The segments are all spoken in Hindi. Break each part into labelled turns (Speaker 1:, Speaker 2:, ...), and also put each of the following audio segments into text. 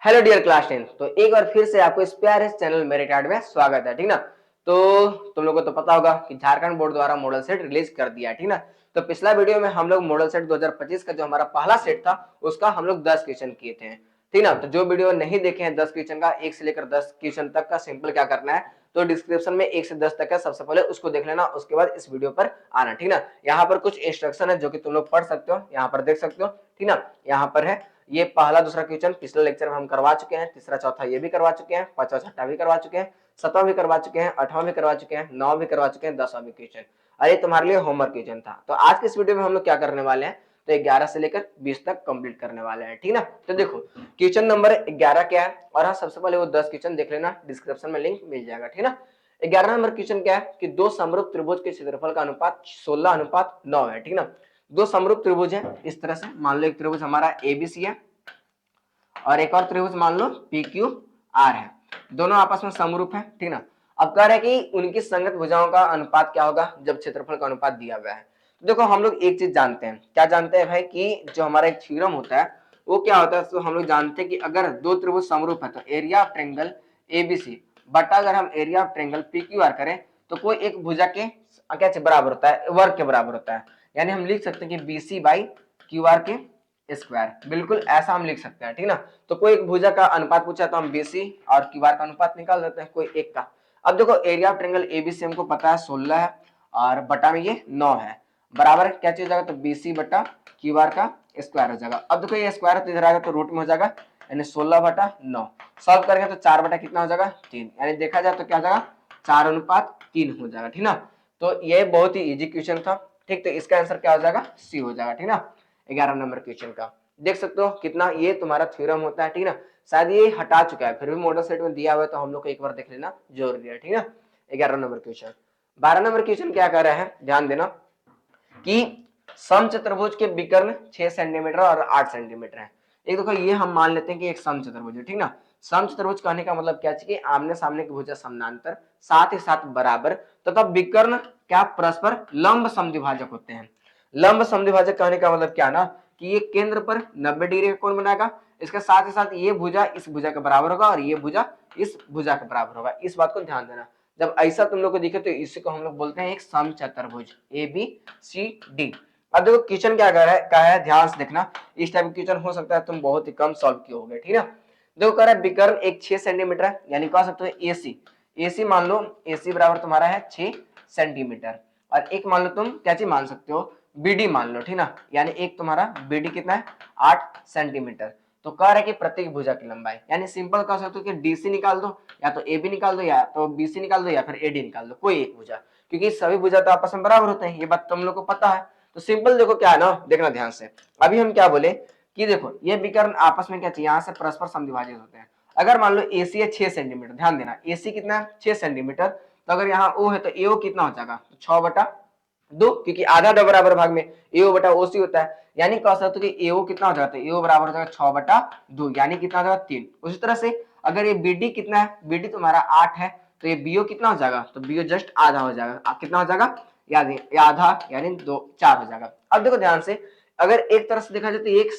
Speaker 1: Hello dear class 10। तो एक बार फिर से आपको इस प्यारे चैनल मेरे टार्ड में स्वागत है, ठीक ना। तो तुम लोगों को तो पता होगा कि झारखंड बोर्ड द्वारा मॉडल सेट रिलीज कर दिया, ठीक ना। तो पिछला वीडियो में हम लोग मॉडल सेट 2025 का जो हमारा पहला सेट था उसका हम लोग 10 क्वेश्चन किए थे, ठीक ना। तो जो वीडियो नहीं देखे हैं 10 क्वेश्चन का, 1 से लेकर 10 क्वेश्चन तक का, सिंपल क्या करना है, तो डिस्क्रिप्शन में 1 से 10 तक है, सबसे पहले उसको देख लेना, उसके बाद इस वीडियो पर आना, ठीक ना। यहाँ पर कुछ इंस्ट्रक्शन है जो कि तुम लोग पढ़ सकते हो, यहाँ पर देख सकते हो, ठीक ना। यहाँ पर है ये पहला दूसरा क्वेश्चन पिछले लेक्चर में हम करवा चुके हैं, तीसरा चौथा ये भी करवा चुके हैं, पांचवा छठा भी करवा चुके हैं, सातवां भी करवा चुके हैं, आठवां भी करवा चुके हैं, नौवां भी करवा चुके हैं, 10वां भी क्वेश्चन। अरे तुम्हारे लिए होमवर्क क्वेश्चन था। तो आज के इस वीडियो में हम लोग क्या करने वाले हैं, तो 11 से लेकर 20 तक कंप्लीट करने वाले हैं, ठीक ना। तो देखो क्वेश्चन नंबर 11 क्या है, और हाँ सबसे पहले वो 10 क्वेश्चन देख लेना, डिस्क्रिप्शन में लिंक मिल जाएगा, ठीक ना। 11 नंबर क्वेश्चन क्या है कि दो समरूप त्रिभुज के क्षेत्रफल का अनुपात 16:9 है, ठीक ना। दो समरूप त्रिभुज है इस तरह से, मान लो एक त्रिभुज हमारा एबीसी है और एक और त्रिभुज मान लो पी क्यू आर है, दोनों आपस में समरूप है, ठीक ना। अब कह रहे हैं कि उनकी संगत भुजाओं का अनुपात क्या होगा जब क्षेत्रफल का अनुपात दिया हुआ है। तो देखो हम लोग एक चीज जानते हैं, क्या जानते हैं भाई, कि जो हमारा एक थ्योरम होता है वो क्या होता है, तो हम लोग जानते हैं कि अगर दो त्रिभुज समरूप है तो एरिया ऑफ ट्रायंगल एबीसी बटा अगर हम area of triangle P Q R करें तो कोई एक भुजा के क्या बराबर होता है, वर्ग के बराबर होता है। यानी हम लिख सकते हैं कि बीसी बाई क्यू आर के स्क्वायर, बिल्कुल ऐसा हम लिख सकते हैं, ठीक ना। तो कोई एक भुजा का अनुपात पूछा तो हम बीसी और क्यूआर का अनुपात निकाल देते हैं कोई एक का। अब देखो एरिया ऑफ ट्रायंगल एबीसी हमको पता है 16 है और बटा में ये 9 है, बराबर क्या चीज हो जाएगा, तो बीसी बटा क्यूआर का स्क्वायर हो जाएगा। अब देखो ये स्क्वायर तो इधर आएगा तो रूट में हो जाएगा, यानी 16 बटा 9 सॉल्व करेंगे तो 4 बटा कितना हो जाएगा 3, यानी देखा जाए तो क्या हो जाएगा 4:3 हो जाएगा, ठीक ना। तो ये बहुत ही इजी क्वेश्चन था, ठीक। तो इसका आंसर क्या हो जाएगा, सी हो जाएगा, ठीक ना। 11 नंबर क्वेश्चन का देख सकते हो कितना ये तुम्हारा थ्योरम होता है, ठीक ना। शायद ये हटा चुका है, फिर भी मॉडल सेट में दिया हुआ है तो हम लोग को एक बार देख लेना जरूरी है, ठीक ना। 11 नंबर क्वेश्चन। 12 नंबर क्वेश्चन क्या कर रहे हैं, ध्यान देना कि समचतुर्भुज के विकर्ण 6 सेंटीमीटर और 8 सेंटीमीटर है। एक देखो ये हम मान लेते हैं कि एक समचतुर्भुज है, ठीक ना। समचतुर्भुज कहने का मतलब क्या चाहिए, आमने सामने की भुजा समानांतर साथ ही साथ बराबर तथा विकर्ण क्या परस्पर लंब समद्विभाजक होते हैं। लंब समद्विभाजक कहने का मतलब क्या ना, कि ये केंद्र पर 90 डिग्री का कोण बनाएगा, इसके साथ ही साथ ये भुजा इस भुजा के बराबर होगा और ये भुजा इस भुजा के बराबर होगा। इस बात को ध्यान देना, जब ऐसा तुम लोग को दिखे तो इसी को हम लोग बोलते हैं एक समचतुर्भुज ए बी सी डी। अब देखो क्वेश्चन क्या कहा है, ध्यान से देखना, इस टाइप क्वेश्चन हो सकता है तुम बहुत ही कम सॉल्व किए होगे, ठीक है। देखो कह रहा है विकर्ण एक 6 सेंटीमीटर है, यानी कह सकते हो एसी, एसी मान लो एसी बराबर तुम्हारा है 6 सेंटीमीटर, और एक मान लो तुम क्या चीज मान सकते हो, बीडी मान लो, ठीक ना। यानी एक तुम्हारा बीडी कितना है 8 सेंटीमीटर। तो कह रहा है कि प्रत्येक भुजा की लंबाई, यानी सिंपल कह सकते हो कि डीसी निकाल दो, या तो एबी निकाल दो, या तो बीसी निकाल दो, या फिर एडी निकाल दो, कोई एक भुजा, क्योंकि सभी भुजा तो आपस में बराबर होते हैं, ये बात तुम लोग को पता है। तो सिंपल देखो क्या है ना, देखना ध्यान से। अभी हम क्या बोले कि देखो ये विकर्ण आपस में क्या चाहिए, यहाँ से परस्पर समद्विभाजित होते हैं। अगर मान लो एसी है 6 सेंटीमीटर, ध्यान देना एसी कितना है 6 सेंटीमीटर, तो अगर यहाँ ओ है तो एओ कितना हो जाएगा 6/2, क्योंकि आधा दो बराबर भाग में एओ बटा ओसी होता है, यानी कह सकते हो कि एओ कितना हो जाता है, एओ बराबर हो जाएगा 6/2, यानी कितना हो जाएगा 3। उसी तरह से अगर ये बीडी कितना है, बीडी तुम्हारा 8 है, तो ये बीओ कितना हो जाएगा, तो बीओ जस्ट आधा हो जाएगा, कितना हो जाएगा आधा, यानी 4 हो जाएगा। अब देखो ध्यान से, अगर एक तरह से देखा जाए तो एक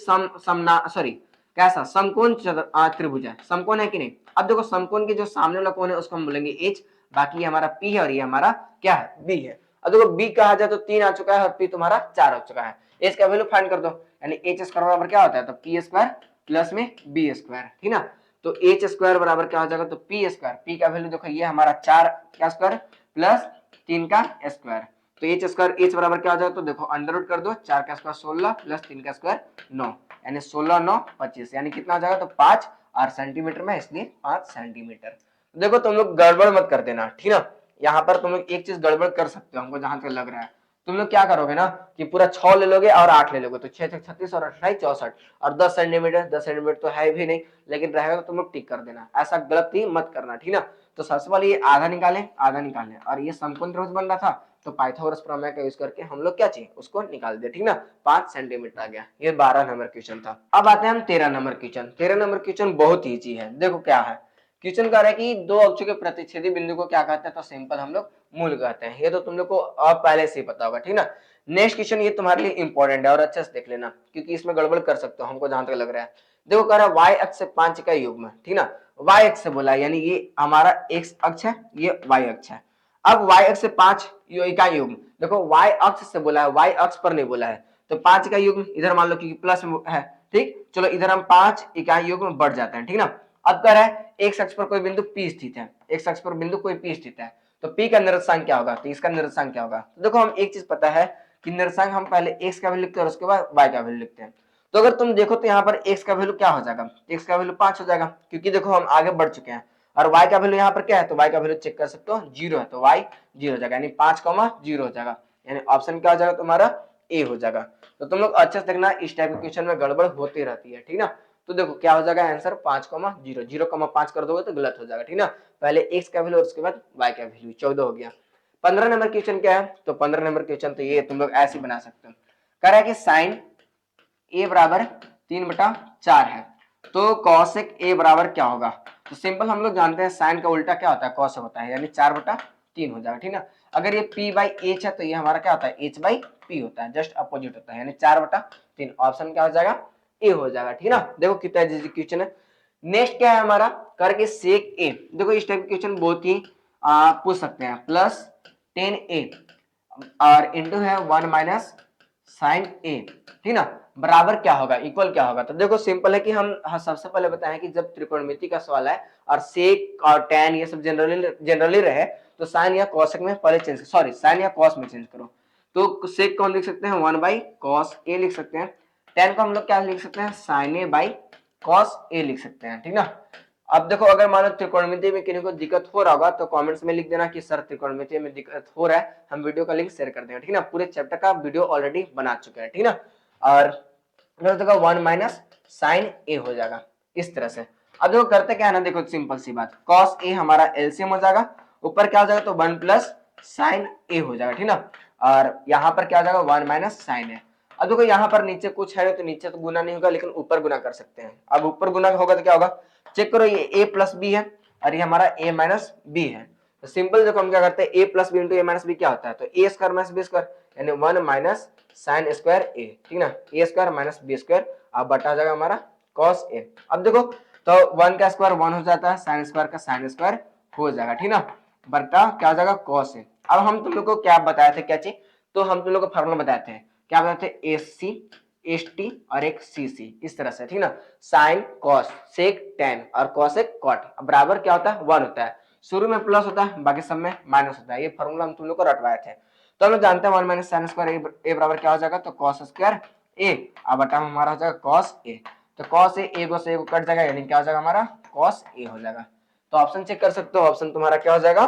Speaker 1: सॉरी कैसा समकोण त्रिभुज है, समकोण है कि नहीं। अब देखो समकोण के जो सामने वाला कोण है उसको हम बोलेंगे एच, बाकी हमारा पी है और ये हमारा क्या है बी है। अब देखो बी कहा जाए तो 3 आ चुका है और पी तुम्हारा 4 आ चुका है, एच का वैल्यू फाइंड कर दो, यानी एच स्क्वायर बराबर क्या होता है, तो पी स्क्वायर प्लस में बी स्क्वायर, ठीक ना। तो एच स्क्वायर बराबर क्या हो जाएगा, तो पी स्क्वायर, पी का वैल्यू देखो ये हमारा 4 क्या स्क्वायर प्लस 3 का स्क्वायर, तो एच स्क्वायर एच बराबर क्या हो जाएगा, तो देखो अंडर रूट कर दो, 4 का स्क्वायर 16 प्लस 3 का स्क्वायर 9, यानी 16 9 25, यानी कितना हो जाएगा, तो 5 और सेंटीमीटर में इसलिए 5 सेंटीमीटर। देखो तुम लोग गड़बड़ मत कर देना, ठीक ना। यहाँ पर तुम लोग एक चीज गड़बड़ कर सकते हो, हमको जहां तक लग रहा है, तुम लोग क्या करोगे ना कि पूरा 6 ले लोगे और 8 ले लोगे, तो 6 36 और 28 64, और 10 सेंटीमीटर, 10 सेंटीमीटर तो है भी नहीं, लेकिन रहेगा तो तुम लोग टिक कर देना, ऐसा गलती मत करना, ठीक ना। तो सबसे पहले ये आधा निकालें, आधा निकालें, और ये समकोण त्रिभुज बन रहा था तो पाइथागोरस प्रमेय का यूज करके हम लोग क्या चाहिए उसको निकाल दिया, ठीक ना। 5 सेंटीमीटर आ गया। ये 12 नंबर क्वेश्चन था। अब आते हैं हम 13 नंबर क्वेश्चन। 13 नंबर क्वेश्चन बहुत ईजी है। देखो क्या है, क्वेश्चन कह रहा है कि दो अक्षों के प्रतिच्छेदी बिंदु को क्या कहते हैं, तो सिंपल हम लोग मूल कहते हैं। ये तो तुम लोग को अब पहले से ही पता होगा, ठीक ना। नेक्स्ट क्वेश्चन ये तुम्हारे लिए इंपॉर्टेंट है और अच्छे से देख लेना, क्योंकि इसमें गड़बड़ कर सकते हो हमको जहां तक लग रहा है। देखो कह रहा है y अक्ष से 5 का युग्म, ठीक ना, y अक्ष से बोला है, यानी ये हमारा x अक्ष है, ये y अक्ष है। अब y अक्ष से 5 इकाई युग्म, देखो y अक्ष से बोला है, y अक्ष पर नहीं बोला है, तो 5 का युग्म इधर मान लो क्योंकि प्लस है, ठीक, चलो इधर हम 5 इकाई युग्म बढ़ जाते हैं, ठीक ना। अब कह रहा है x अक्ष पर कोई बिंदु p स्थित है, x अक्ष पर बिंदु कोई p स्थित है, तो p का निर्देशांक क्या होगा, तो इसका निर्देशांक क्या होगा। तो देखो हम एक चीज पता है कि निर्देशांक हम पहले x का वैल्यू लिखते हैं और उसके बाद y का वैल्यू लिखते हैं। तो अगर तुम देखो तो यहाँ पर x का वैल्यू क्या हो जाएगा, x का वैल्यू 5 हो जाएगा, क्योंकि देखो हम आगे बढ़ चुके हैं। और y का वैल्यू यहाँ पर क्या है, तो y का वैल्यू चेक कर सकते हो 0 है, तो y 0 हो जाएगा, यानी 5,0 हो जाएगा, यानी ऑप्शन क्या हो जाएगा तुम्हारा ए हो जाएगा। तो तुम लोग अच्छे से देखना, इस टाइप के क्वेश्चन में गड़बड़ होती रहती है, ठीक ना। तो देखो क्या हो जाएगा आंसर 5,0, 0,5 कर दोगे तो गलत हो जाएगा, ठीक ना। पहले x का वैल्यू और उसके बाद y का वैल्यू, 14 हो गया। 15 नंबर क्वेश्चन क्या है, तो 15 नंबर क्वेश्चन तो ये तुम लोग ऐसे बना सकते हो। कह रहा है कि साइन a बराबर 3/4 है, तो कॉसेक a बराबर क्या होगा। तो सिंपल हम लोग जानते हैं साइन का उल्टा क्या होता है, कॉस होता है, यानी 4/3 हो जाएगा, ठीक ना। अगर ये p/h है तो ये हमारा क्या होता है, h/p होता है, जस्ट अपोजिट होता है, यानी 4/3। ऑप्शन क्या हो जाएगा, ए हो जाएगा, ठीक ना। देखो कितना इजी क्वेश्चन है। नेक्स्ट क्या है हमारा, करके सेक a, देखो इस टाइप क्वेश्चन बहुत ही पूछ सकते हैं। प्लस 10a और इंटू है 1 माइनस साइन a, ठीक ना, बराबर क्या होगा, इक्वल क्या होगा। तो देखो सिंपल है कि हम सबसे पहले बताएं कि जब त्रिकोणमिति का सवाल है और सेक और टैन ये सब जनरली रहे तो साइन या कॉसेक में पहले चेंज, सॉरी साइन या कॉस में चेंज करो। तो सेक कौन लिख सकते हैं, 1/cos a लिख सकते हैं। टैन को हम लोग क्या लिख सकते हैं, साइन a/cos a लिख सकते हैं, ठीक ना। अब देखो अगर मान लो त्रिकोणमिति में किसी को दिक्कत हो रहा होगा तो कमेंट्स में लिख देना कि सर त्रिकोणमिति में दिक्कत हो रहा है, हम वीडियो का लिंक शेयर कर देंगे, ठीक ना। पूरे चैप्टर का वीडियो ऑलरेडी बना चुके हैं, ठीक ना। और 1 माइनस साइन ए हो जाएगा इस तरह से। अब देखो करते क्या है ना, देखो सिंपल सी बात, कॉस ए हमारा एलसीएम हो जाएगा, ऊपर क्या हो जाएगा तो 1 प्लस साइन ए हो जाएगा, ठीक ना। और यहाँ पर क्या हो जाएगा 1 माइनस साइन ए। अब देखो यहाँ पर नीचे कुछ है तो नीचे तो गुना नहीं होगा, लेकिन ऊपर गुना कर सकते हैं। अब ऊपर गुना होगा तो क्या होगा, चेक करो, ये a प्लस बी है और ये हमारा a माइनस बी है। तो सिंपल देखो हम क्या करते हैं, a plus B into A minus B क्या होता है, तो A square minus B square, यानी 1 माइनस साइन स्क्वायर ए, ठीक ना, A square minus B square, अब बटा जाएगा हमारा कॉस ए। अब देखो तो 1 का स्क्वायर 1 हो जाता है, साइन स्क्वायर का साइन स्क्वायर हो जाएगा, ठीक ना, बटा क्या हो जाएगा कॉस ए। अब हम तुम लोग को क्या बताए थे, क्या चीज, तो हम तुम लोग को फार्मूला बताए थे, क्या बताए थे, एस सी एस टी और एक सी सी, इस तरह से, ठीक ना। साइन कॉस सेक टेन और कॉसेक कॉट बराबर क्या होता है 1 होता है, शुरू में प्लस होता है बाकी सब में माइनस होता है। ये फॉर्मूला हम तुम लोग को रटवाए थे। तो हम लोग जानते हैं 1 माइनस साइन स्क्वायर ए बराबर क्या हो जाएगा, तो कॉस स्क्वायर ए, अब बटा हमारा हो जाएगा कॉस ए। तो कॉस ए को से ए को कट जाएगा, यानी क्या हो जाएगा हमारा कॉस ए हो जाएगा। तो ऑप्शन चेक कर सकते हो, ऑप्शन तुम्हारा क्या हो जाएगा,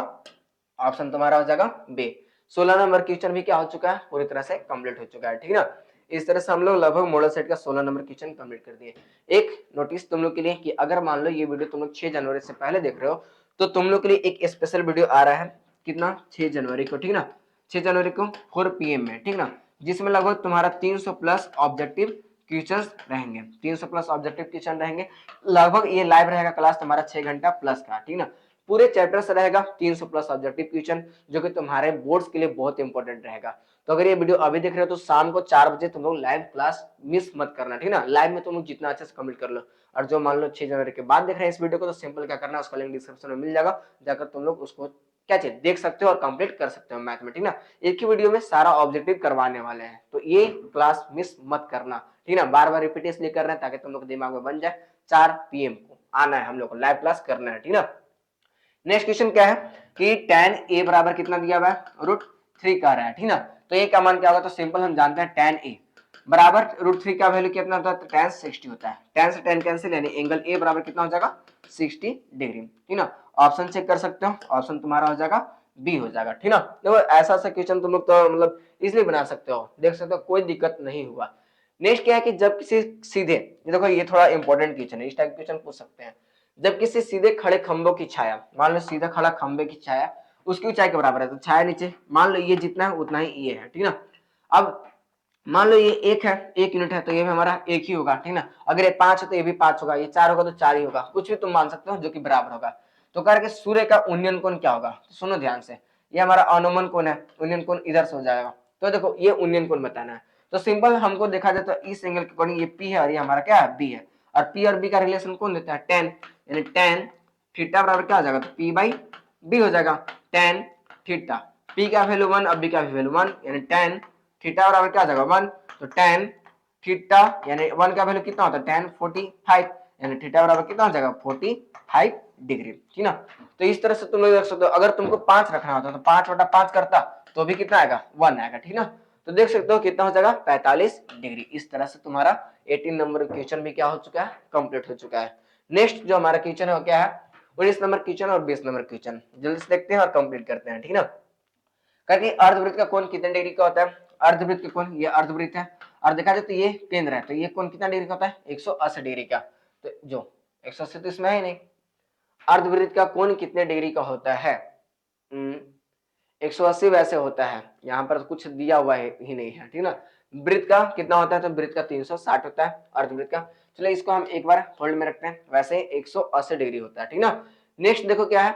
Speaker 1: ऑप्शन तुम्हारा हो जाएगा बी। 16 नंबर क्वेश्चन भी क्या हो चुका है, पूरी तरह से कंप्लीट हो चुका है, ठीक ना। इस तरह से हम लोग लगभग मॉडल सेट का 16 नंबर क्वेश्चन कंप्लीट कर दिए। एक नोटिस तुम लोग के लिए कि अगर मान लो ये वीडियो तुम लोग 6 जनवरी से पहले देख रहे हो तो तुम लोग के लिए एक स्पेशल वीडियो आ रहा है, कितना, 6 जनवरी को, ठीक ना, 6 जनवरी को 4 PM में, ठीक ना, जिसमें लगभग तुम्हारा 300 प्लस ऑब्जेक्टिव क्वेश्चन रहेंगे, 300 प्लस ऑब्जेक्टिव क्वेश्चन रहेंगे। लगभग ये लाइव रहेगा क्लास तुम्हारा 6 घंटा प्लस का, ठीक ना। पूरे चैप्टर से रहेगा 300 प्लस ऑब्जेक्टिव क्वेश्चन, जो कि तुम्हारे बोर्ड्स के लिए बहुत इंपॉर्टेंट रहेगा। तो अगर ये वीडियो अभी देख रहे हो तो शाम को 4 बजे तुम लोग लाइव क्लास मिस मत करना, ठीक ना। लाइव में तुम लोग जितना अच्छे से कंप्लीट कर लो। और जो मान लो 6 जनवरी के बाद देख रहे हैं इस वीडियो को, तो सिंपल क्या करना है, उसका लिंक डिस्क्रिप्शन में मिल जाएगा, जाकर तुम लोग उसको क्या चीज देख सकते हो और कंप्लीट कर सकते हो मैथ में, ठीक ना। एक ही वीडियो में सारा ऑब्जेक्टिव करवाने वाले हैं, तो ये क्लास मिस मत करना, ठीक ना। बार बार रिपीट इसलिए कर रहे हैं ताकि तुम लोग दिमाग में बन जाए, 4 PM को आना है, हम लोग को लाइव क्लास करना है, ठीक ना। नेक्स्ट क्वेश्चन क्या है कि tan a बराबर कितना दिया हुआ है, √3 कह रहा है, ठीक ना। तो ये का मान क्या होगा, तो सिंपल हम जानते हैं tan a बराबर √3 का वैल्यू कितना होता है, तो tan 60 होता है। tan से tan कैंसिल, यानी एंगल a बराबर कितना हो जाएगा 60 डिग्री, ठीक ना। ऑप्शन चेक कर सकते हो, ऑप्शन तुम्हारा हो जाएगा बी हो जाएगा, ठीक ना। देखो ऐसा सा क्वेश्चन तुम लोग तो मतलब इसलिए बना सकते हो, देख सकते हो, कोई दिक्कत नहीं हुआ। नेक्स्ट क्या है कि जब किसी सीधे, देखो ये थोड़ा इंपॉर्टेंट क्वेश्चन है, इस टाइप क्वेश्चन पूछ सकते हैं। जब किसी सीधे खड़े खंभों की छाया, मान लो सीधा खड़ा खंभे की छाया उसकी ऊंचाई के बराबर है, तो छाया नीचे मान लो ये जितना है उतना ही ये है, ठीक ना। अब मान लो ये 1 है, 1 यूनिट है, तो ये भी हमारा 1 ही होगा, ठीक ना। अगर ये 5 है तो ये भी 5 होगा, ये 4 होगा तो 4 ही होगा, कुछ भी तुम मान सकते हो जो कि बराबर होगा। तो कह रहे सूर्य का उन्नयन कोण क्या होगा, तो सुनो ध्यान से, ये हमारा अनुमान कोण है, उन्नयन कोण इधर से हो जाएगा। तो देखो ये उन्नयन कोण बताना है, तो सिंपल हमको देखा जाए तो इस एंगल के अकॉर्डिंग ये P है और ये हमारा क्या है B है। और पी और बी का रिलेशन कौन देता है, टेन, यानी टेन थीटा बराबर क्या हो जाएगा, तो पी बाई बी हो जाएगा, टेन थीटा, पी का वैल्यू 1 और बी का वैल्यू 1, यानी टेन थीटा बराबर क्या हो जाएगा 1, तो टेन थीटा यानी 1 का वैल्यू कितना होता है, टेन 45, यानी थीटा बराबर कितना हो जाएगा 45 डिग्री, ठीक ना। तो इस तरह से तुम लोग देख सकते हो, अगर तुमको 5 रखना होता तो 5/5 करता तो भी कितना आएगा 1 आएगा, ठीक ना। तो देख सकते हो कितना हो जाएगा 45 डिग्री। इस तरह से तुम्हारा 18 नंबर क्वेश्चन भी क्या हो चुका है, कंप्लीट हो चुका है। नेक्स्ट जो हमारा क्वेश्चन है वो क्या है, 19 नंबर क्वेश्चन और 20 नंबर क्वेश्चन जल्दी से देखते हैं और कंप्लीट करते हैं, ठीक ना। कहते हैं अर्धवृत्त का कोण कितने डिग्री का होता है, अर्धवृत्त का कोण, ये अर्धवृत्त है और देखा जाए तो ये केंद्र है, तो ये कोण कितना डिग्री का होता है 180 डिग्री का, तो जो 180 तो इसमें है नहीं, अर्धवृत्त का कोण कितने डिग्री का होता है, 180 वैसे होता है, यहाँ पर कुछ दिया हुआ है ही नहीं है, ठीक ना। वृत्त का कितना होता है, तो वृत्त का 360 होता है, अर्धवृत्त का। चलो इसको हम एक बार होल्ड में रखते हैं, वैसे 180 डिग्री होता है, ठीक ना। नेक्स्ट देखो क्या है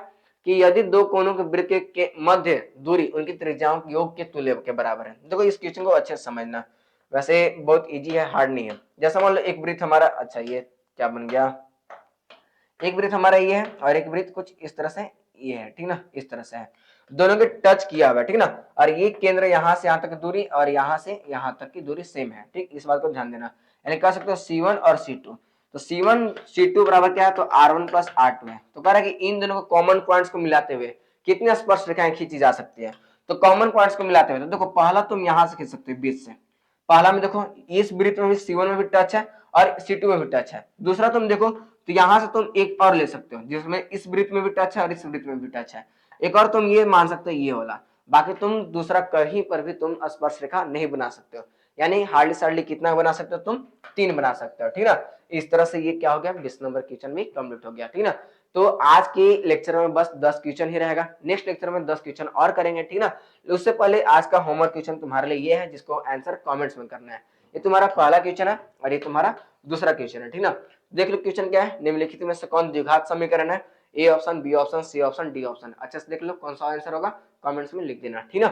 Speaker 1: कि यदि दो कोणों के वृत्त के मध्य दूरी उनकी त्रिज्याओं के योग के तुल्य के बराबर है। देखो इस क्वेश्चन को अच्छे से समझना, वैसे बहुत इजी है, हार्ड नहीं है। जैसा मान लो एक वृत्त हमारा, अच्छा ये क्या बन गया, एक वृत्त हमारा ये है और एक वृत्त कुछ इस तरह से ये है, ठीक ना, इस तरह से है, दोनों के टच किया हुआ है, ठीक ना। और ये केंद्र यहाँ से यहाँ तक की दूरी और यहाँ से यहाँ तक की दूरी सेम है, ठीक, इस बात को ध्यान देना। यानी कह सकते हो C1 और C2, तो C1 C2 बराबर क्या है, तो R1 प्लस R2 है। तो कह रहा है कि इन दोनों को कॉमन पॉइंट्स को मिलाते हुए कितनी स्पर्श रेखाएं खींची जा सकती है। तो कॉमन पॉइंट्स को मिलाते हुए तो देखो पहला तुम यहाँ से खींच सकते हो बीच से, पहला में देखो इस वृत्त में भी C1 में भी टच है और C2 में भी टच है। दूसरा तुम देखो तो यहां से तुम एक और ले सकते हो जिसमें इस वृत्त में भी टच है और इस वृत्त में भी टच है। एक और तुम ये मान सकते हो ये वाला, बाकी तुम दूसरा कहीं पर भी तुम स्पर्श रेखा नहीं बना सकते हो, यानी हार्डली सार्डली कितना बना सकते हो तुम, 3 बना सकते हो, ठीक ना। इस तरह से ये क्या हो गया 20 नंबर क्वेश्चन भी कंप्लीट हो गया, ठीक ना। तो आज के लेक्चर में बस 10 क्वेश्चन ही रहेगा, नेक्स्ट लेक्चर में 10 क्वेश्चन और करेंगे, ठीक ना। उससे पहले आज का होमवर्क क्वेश्चन तुम्हारे लिए ये है जिसको आंसर कमेंट्स में करना है। ये तुम्हारा पहला क्वेश्चन है और ये तुम्हारा दूसरा क्वेश्चन है, ठीक ना। देख लो क्वेश्चन क्या है, निम्नलिखित में से कौन द्विघात समीकरण है, A option, B option, C option, D option. अच्छे से देख लो कौन सा आंसर होगा, कमेंट्स में लिख देना, ठीक ना।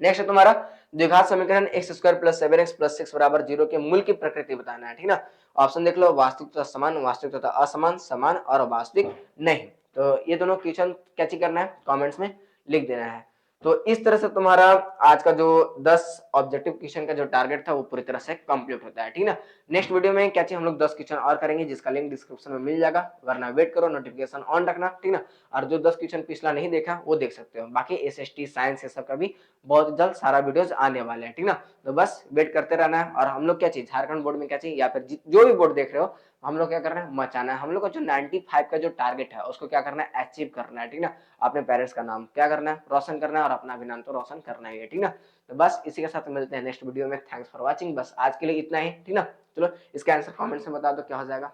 Speaker 1: नेक्स्ट है तुम्हारा द्विघात समीकरण x square plus 7x plus 6 बराबर 0 के मूल की प्रकृति बताना है, ठीक ना। ऑप्शन देख लो, वास्तविक तथा समान, वास्तविक तथा असमान, समान और वास्तविक नहीं। तो ये दोनों क्वेश्चन कैसे करना है, कमेंट्स में लिख देना है। तो इस तरह से तुम्हारा आज का जो 10 ऑब्जेक्टिव क्वेश्चन का जो टारगेट था वो पूरी तरह से कंप्लीट होता है, ठीक ना। नेक्स्ट वीडियो में क्या चाहिए, हम लोग 10 क्वेश्चन और करेंगे जिसका लिंक डिस्क्रिप्शन में मिल जाएगा, वरना वेट करो, नोटिफिकेशन ऑन रखना, ठीक ना। और जो 10 क्वेश्चन पिछला नहीं देखा वो देख सकते हो, बाकी एसएसटी साइंस ये सब का भी बहुत जल्द सारा वीडियोस आने वाले हैं, ठीक ना। तो बस वेट करते रहना है। और हम लोग क्या चाहिए, झारखंड बोर्ड में क्या चाहिए या फिर जो भी बोर्ड देख रहे हो, हम लोग क्या करना है, मचाना है। हम लोग का जो 95 का जो टारगेट है उसको क्या करना है, अचीव करना है, ठीक ना। अपने पेरेंट्स का नाम क्या करना है, रोशन करना है, और अपना भी नाम तो रोशन करना ही है, ठीक ना। तो बस इसी के साथ मिलते हैं नेक्स्ट वीडियो में। थैंक्स फॉर वॉचिंग, बस आज के लिए इतना ही, ठीक ना। चलो इसका आंसर कमेंट्स में बता दो क्या हो जाएगा।